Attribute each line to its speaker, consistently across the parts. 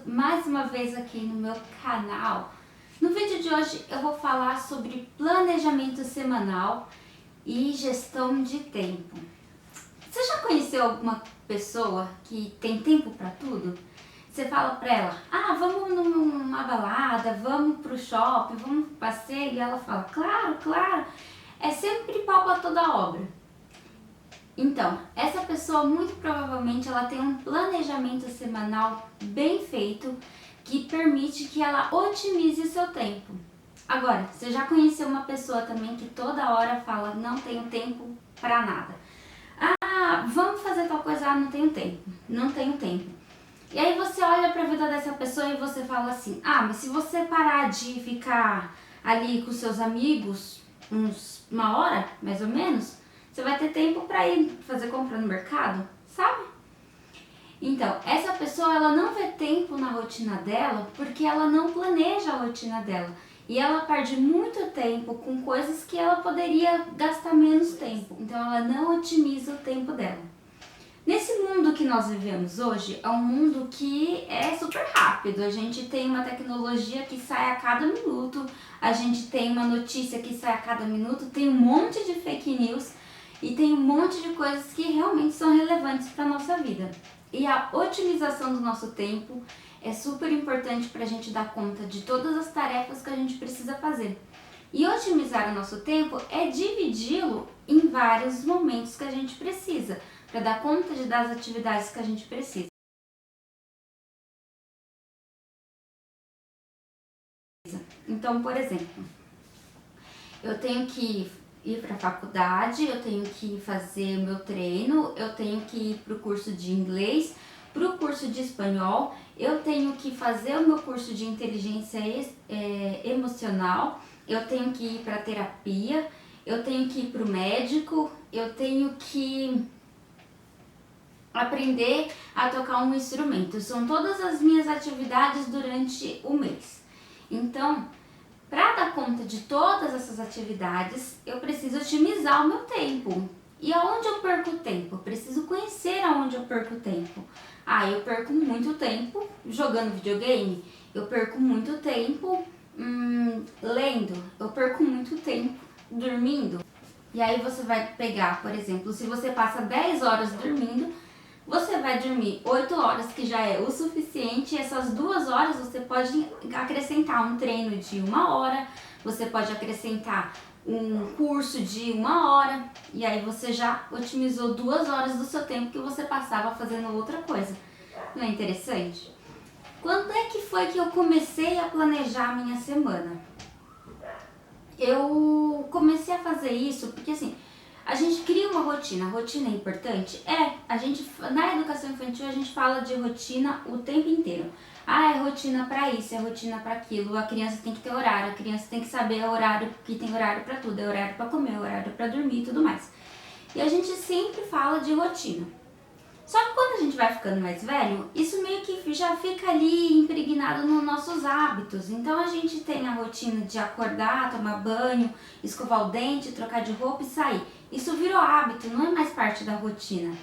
Speaker 1: mais uma vez aqui no meu canal. No vídeo de hoje eu vou falar sobre planejamento semanal e gestão de tempo. Você já conheceu alguma pessoa que tem tempo para tudo? Você fala pra ela, vamos numa balada, vamos pro shopping, vamos pro passeio, e ela fala, claro, claro, é sempre pau pra toda obra. Então, essa pessoa muito provavelmente ela tem um planejamento semanal bem feito que permite que ela otimize o seu tempo. Agora, você já conheceu uma pessoa também que toda hora fala, não tenho tempo pra nada. Vamos fazer tal coisa, não tenho tempo, não tenho tempo. E aí você olha pra vida dessa pessoa e você fala assim, mas se você parar de ficar ali com seus amigos uma hora, mais ou menos, você vai ter tempo para ir fazer compra no mercado, sabe? Então, essa pessoa ela não vê tempo na rotina dela porque ela não planeja a rotina dela. E ela perde muito tempo com coisas que ela poderia gastar menos tempo. Então, ela não otimiza o tempo dela. Nesse mundo que nós vivemos hoje, é um mundo que é super rápido. A gente tem uma tecnologia que sai a cada minuto, a gente tem uma notícia que sai a cada minuto, tem um monte de fake news e tem um monte de coisas que realmente são relevantes para a nossa vida. E a otimização do nosso tempo é super importante para a gente dar conta de todas as tarefas que a gente precisa fazer. E otimizar o nosso tempo é dividi-lo em vários momentos que a gente precisa, para dar conta das atividades que a gente precisa. Então, por exemplo, eu tenho que ir para a faculdade, eu tenho que fazer meu treino, eu tenho que ir para o curso de inglês, para o curso de espanhol, eu tenho que fazer o meu curso de inteligência emocional, eu tenho que ir para terapia, eu tenho que ir para o médico, eu tenho que aprender a tocar um instrumento. São todas as minhas atividades durante o mês. Então, para dar conta de todas essas atividades, eu preciso otimizar o meu tempo. E aonde eu perco tempo? Eu preciso conhecer aonde eu perco tempo. Eu perco muito tempo jogando videogame, eu perco muito tempo lendo, eu perco muito tempo dormindo. E aí você vai pegar, por exemplo, se você passa 10 horas dormindo, você vai dormir 8 horas, que já é o suficiente. Essas 2 horas você pode acrescentar um treino de 1 hora, você pode acrescentar um curso de 1 hora, e aí você já otimizou 2 horas do seu tempo que você passava fazendo outra coisa. Não é interessante? Quando é que foi que eu comecei a planejar a minha semana? Eu comecei a fazer isso porque assim, a gente cria uma rotina. A rotina é importante? Na educação infantil a gente fala de rotina o tempo inteiro. É rotina pra isso, é rotina pra aquilo. A criança tem que ter horário, a criança tem que saber horário, que tem horário pra tudo. É horário pra comer, horário pra dormir e tudo mais. E a gente sempre fala de rotina. Só que quando a gente vai ficando mais velho, isso meio que já fica ali impregnado nos nossos hábitos. Então a gente tem a rotina de acordar, tomar banho, escovar o dente, trocar de roupa e sair. Isso virou hábito, não é mais parte da rotina.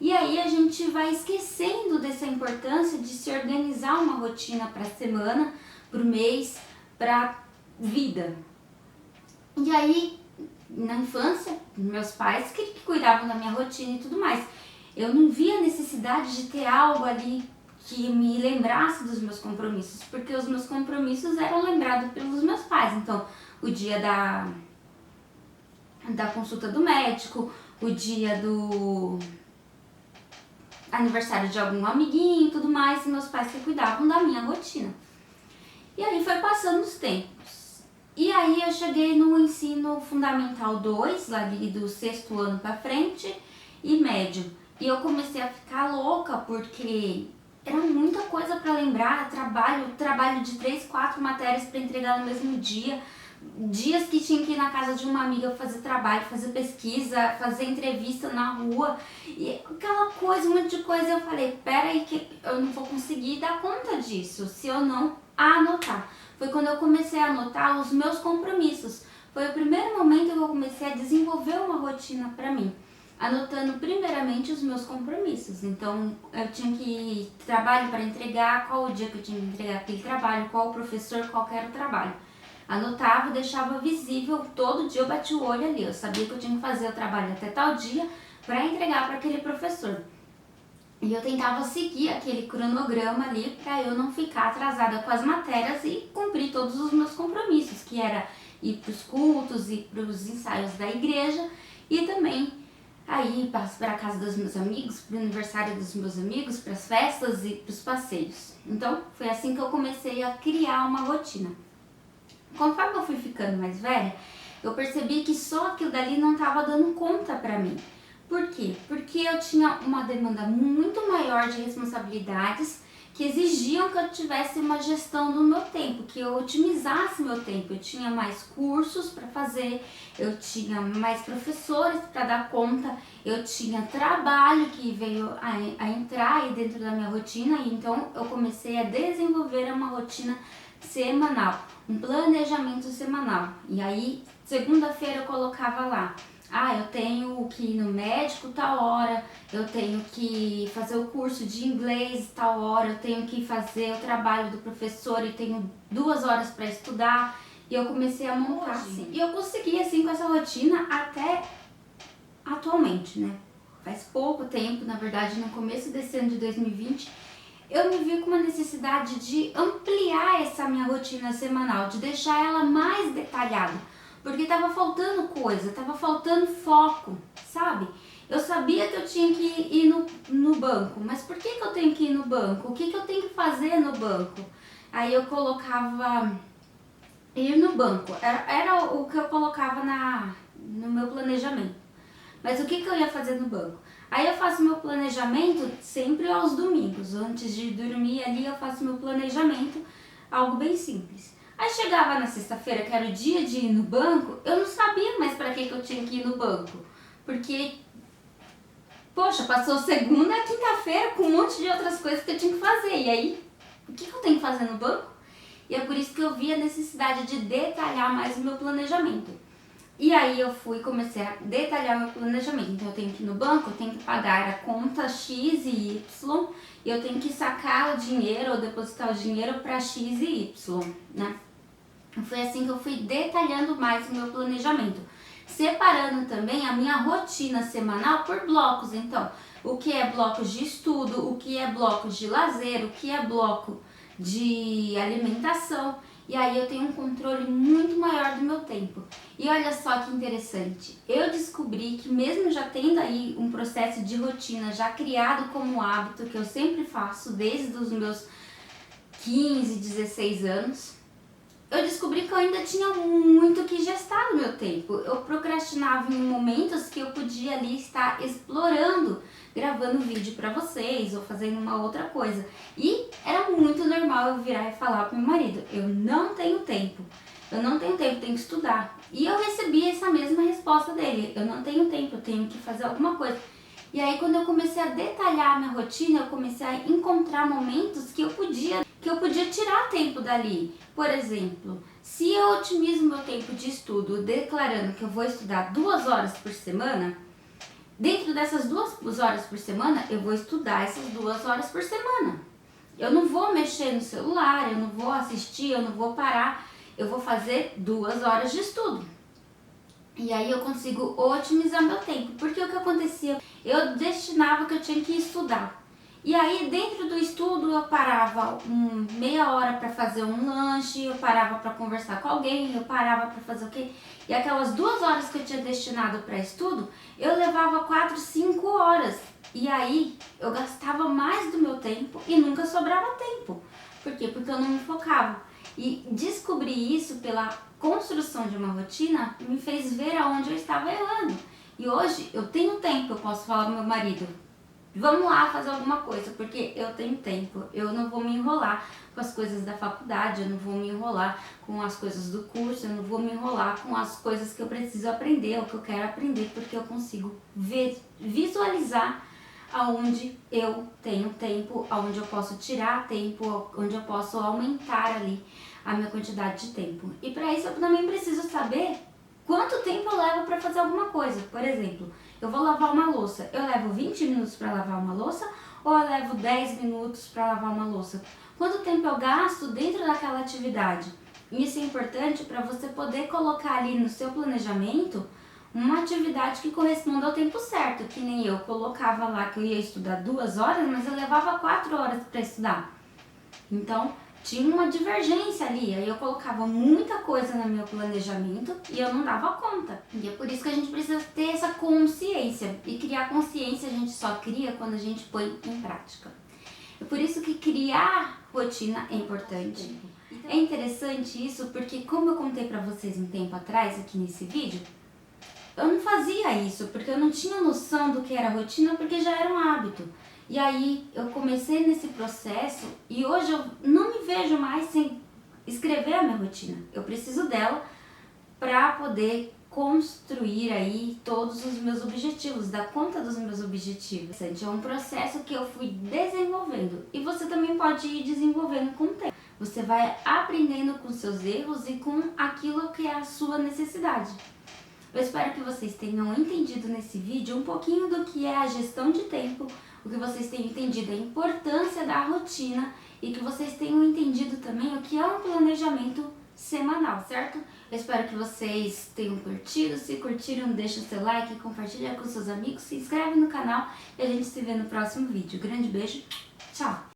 Speaker 1: E aí a gente vai esquecendo dessa importância de se organizar uma rotina para a semana, para o mês, para a vida. E aí, na infância, meus pais que cuidavam da minha rotina e tudo mais. Eu não via necessidade de ter algo ali que me lembrasse dos meus compromissos, porque os meus compromissos eram lembrados pelos meus pais. Então, o dia da consulta do médico, o dia do aniversário de algum amiguinho e tudo mais, e meus pais que cuidavam da minha rotina. E aí foi passando os tempos. E aí eu cheguei no ensino fundamental 2, lá do 6º ano pra frente, e médio. E eu comecei a ficar louca porque era muita coisa para lembrar, trabalho de 3, 4 matérias para entregar no mesmo dia, dias que tinha que ir na casa de uma amiga fazer trabalho, fazer pesquisa, fazer entrevista na rua, e aquela coisa, um monte de coisa. Eu falei, peraí que eu não vou conseguir dar conta disso se eu não anotar. Foi quando eu comecei a anotar os meus compromissos. Foi o primeiro momento que eu comecei a desenvolver uma rotina para mim. anotando primeiramente os meus compromissos. Então eu tinha que trabalho para entregar, qual o dia que eu tinha que entregar aquele trabalho, qual o professor, qual que era o trabalho. Anotava, deixava visível, todo dia eu batia o olho ali, eu sabia que eu tinha que fazer o trabalho até tal dia para entregar para aquele professor. E eu tentava seguir aquele cronograma ali para eu não ficar atrasada com as matérias e cumprir todos os meus compromissos, que era ir para os cultos, ir para os ensaios da igreja e também aí para a casa dos meus amigos, para o aniversário dos meus amigos, para as festas e para os passeios. Então foi assim que eu comecei a criar uma rotina. Conforme eu fui ficando mais velha, eu percebi que só aquilo dali não estava dando conta para mim. Por quê? Porque eu tinha uma demanda muito maior de responsabilidades que exigiam que eu tivesse uma gestão do meu tempo, que eu otimizasse meu tempo. Eu tinha mais cursos para fazer, eu tinha mais professores para dar conta, eu tinha trabalho que veio a entrar aí dentro da minha rotina, e então eu comecei a desenvolver uma rotina semanal, um planejamento semanal. E aí, segunda-feira eu colocava lá: eu tenho que ir no médico tal hora, eu tenho que fazer o curso de inglês tal hora, eu tenho que fazer o trabalho do professor e tenho 2 horas para estudar. E eu comecei a montar assim. E eu consegui assim com essa rotina até atualmente, né? Faz pouco tempo, na verdade, no começo desse ano de 2020, eu me vi com uma necessidade de ampliar essa minha rotina semanal, de deixar ela mais detalhada. Porque tava faltando coisa, tava faltando foco, sabe? Eu sabia que eu tinha que ir no banco, mas por que eu tenho que ir no banco? O que eu tenho que fazer no banco? Aí eu colocava ir no banco, era o que eu colocava no meu planejamento. Mas o que eu ia fazer no banco? Aí eu faço meu planejamento sempre aos domingos, antes de dormir ali eu faço meu planejamento, algo bem simples. Aí chegava na sexta-feira, que era o dia de ir no banco, eu não sabia mais para que eu tinha que ir no banco. Porque, poxa, passou segunda, quinta-feira com um monte de outras coisas que eu tinha que fazer. E aí, o que eu tenho que fazer no banco? E é por isso que eu vi a necessidade de detalhar mais o meu planejamento. E aí eu comecei a detalhar meu planejamento. Então eu tenho que ir no banco, eu tenho que pagar a conta X e Y, e eu tenho que sacar o dinheiro ou depositar o dinheiro para X e Y, né? Foi assim que eu fui detalhando mais o meu planejamento, separando também a minha rotina semanal por blocos. Então, o que é blocos de estudo, o que é blocos de lazer, o que é bloco de alimentação. E aí eu tenho um controle muito maior do meu tempo. E olha só que interessante, eu descobri que mesmo já tendo aí um processo de rotina já criado como hábito, que eu sempre faço desde os meus 15, 16 anos, eu descobri que eu ainda tinha muito que gestar no meu tempo. Eu procrastinava em momentos que eu podia ali estar explorando, gravando vídeo pra vocês ou fazendo uma outra coisa. E era muito normal eu virar e falar pro meu marido: eu não tenho tempo, eu não tenho tempo, tenho que estudar. E eu recebia essa mesma resposta dele: eu não tenho tempo, eu tenho que fazer alguma coisa. E aí quando eu comecei a detalhar a minha rotina, eu comecei a encontrar momentos que eu podia tirar tempo dali. Por exemplo, se eu otimizo meu tempo de estudo declarando que eu vou estudar 2 horas por semana, dentro dessas 2 horas por semana, eu vou estudar essas 2 horas por semana. Eu não vou mexer no celular, eu não vou assistir, eu não vou parar, eu vou fazer 2 horas de estudo. E aí eu consigo otimizar meu tempo, porque o que acontecia? Eu destinava que eu tinha que estudar. E aí dentro do estudo eu parava meia hora para fazer um lanche, eu parava para conversar com alguém, eu parava para fazer o quê? E aquelas 2 horas que eu tinha destinado para estudo, eu levava 4, 5 horas. E aí eu gastava mais do meu tempo e nunca sobrava tempo. Por quê? Porque eu não me focava. E descobrir isso pela construção de uma rotina me fez ver aonde eu estava errando. E hoje eu tenho tempo, eu posso falar pro meu marido: vamos lá fazer alguma coisa, porque eu tenho tempo, eu não vou me enrolar com as coisas da faculdade, eu não vou me enrolar com as coisas do curso, eu não vou me enrolar com as coisas que eu preciso aprender, ou que eu quero aprender, porque eu consigo visualizar aonde eu tenho tempo, aonde eu posso tirar tempo, onde eu posso aumentar ali a minha quantidade de tempo. E para isso eu também preciso saber quanto tempo eu levo para fazer alguma coisa. Por exemplo, eu vou lavar uma louça, eu levo 20 minutos para lavar uma louça ou eu levo 10 minutos para lavar uma louça? Quanto tempo eu gasto dentro daquela atividade? Isso é importante para você poder colocar ali no seu planejamento uma atividade que corresponda ao tempo certo, que nem eu colocava lá que eu ia estudar 2 horas, mas eu levava 4 horas para estudar. Então, tinha uma divergência ali, aí eu colocava muita coisa no meu planejamento e eu não dava conta. E é por isso que a gente precisa ter essa consciência. E criar consciência a gente só cria quando a gente põe em prática. É por isso que criar rotina é importante. É interessante isso porque, como eu contei pra vocês um tempo atrás aqui nesse vídeo, eu não fazia isso porque eu não tinha noção do que era rotina, porque já era um hábito. E aí eu comecei nesse processo e hoje eu não me vejo mais sem escrever a minha rotina. Eu preciso dela para poder construir aí todos os meus objetivos, dar conta dos meus objetivos. É um processo que eu fui desenvolvendo e você também pode ir desenvolvendo com o tempo. Você vai aprendendo com seus erros e com aquilo que é a sua necessidade. Eu espero que vocês tenham entendido nesse vídeo um pouquinho do que é a gestão de tempo, o que vocês tenham entendido a importância da rotina e que vocês tenham entendido também o que é um planejamento semanal, certo? Eu espero que vocês tenham curtido. Se curtiram, deixa o seu like, compartilha com seus amigos, se inscreve no canal e a gente se vê no próximo vídeo. Grande beijo, tchau!